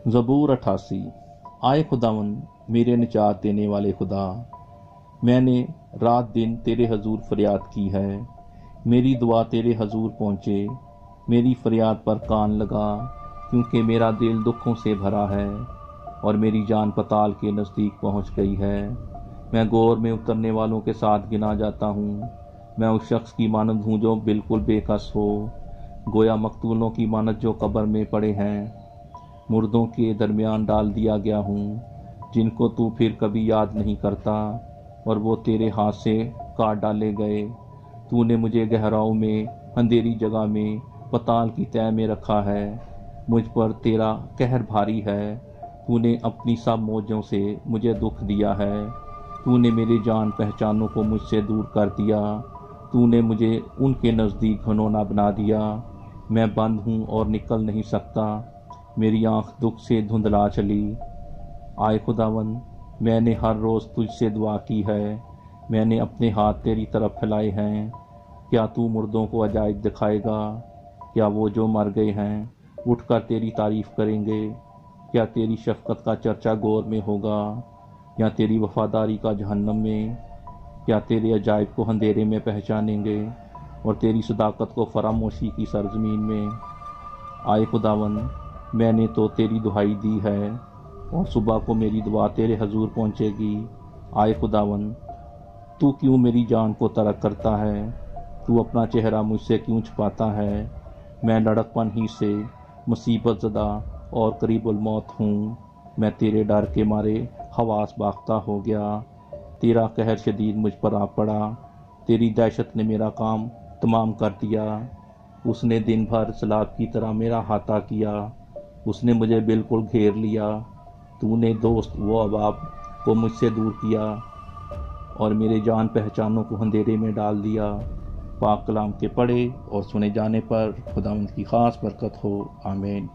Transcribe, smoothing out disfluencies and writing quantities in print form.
ज़बूर 88। आए खुदावन मेरे निजात देने वाले खुदा, मैंने रात दिन तेरे हजूर फरियाद की है। मेरी दुआ तेरे हजूर पहुँचे, मेरी फरियाद पर कान लगा, क्योंकि मेरा दिल दुखों से भरा है और मेरी जान पताल के नज़दीक पहुँच गई है। मैं गोर में उतरने वालों के साथ गिना जाता हूँ। मैं उस शख्स की मानद हूँ जो बिल्कुल बेकस हो, गोया मकतूलों की मानद जो कब्र में पड़े हैं। मुर्दों के दरमियान डाल दिया गया हूँ, जिनको तू फिर कभी याद नहीं करता, और वो तेरे हाथ से काट डाले गए। तूने मुझे गहराओं में, अंधेरी जगह में, पताल की तह में रखा है। मुझ पर तेरा कहर भारी है। तूने अपनी सब मौजों से मुझे दुख दिया है। तूने मेरे जान पहचानों को मुझसे दूर कर दिया। तूने मुझे उनके नज़दीक घनौना बना दिया। मैं बंद हूँ और निकल नहीं सकता। मेरी आँख दुख से धुंधला चली। आए खुदावन, मैंने हर रोज़ तुझसे दुआ की है। मैंने अपने हाथ तेरी तरफ फैलाए हैं। क्या तू मुर्दों को अजाइब दिखाएगा? क्या वो जो मर गए हैं उठकर तेरी तारीफ़ करेंगे? क्या तेरी शफ़क़त का चर्चा गौर में होगा, या तेरी वफ़ादारी का जहन्नम में? क्या तेरे अजाइब को अंधेरे में पहचानेंगे और तेरी सदाकत को फरामोशी की सरजमीन में? आए खुदावन, मैंने तो तेरी दुहाई दी है और सुबह को मेरी दुआ तेरे हजूर पहुँचेगी। आए खुदावन, तू क्यों मेरी जान को तर्क करता है? तू अपना चेहरा मुझसे क्यों छुपाता है? मैं लड़कपन ही से मुसीबत ज़दा और करीबुल मौत हूँ। मैं तेरे डर के मारे हवास बाख्ता हो गया। तेरा कहर शदीद मुझ पर आ पड़ा। तेरी दहशत ने मेरा काम तमाम कर दिया। उसने दिन भर सलाब की तरह मेरा हाथा किया। उसने मुझे बिल्कुल घेर लिया। तूने दोस्त वो अहबाब को मुझसे दूर किया और मेरे जान पहचानों को अंधेरे में डाल दिया। पाक कलाम के पढ़े और सुने जाने पर खुदावंद की ख़ास बरकत हो। आमीन।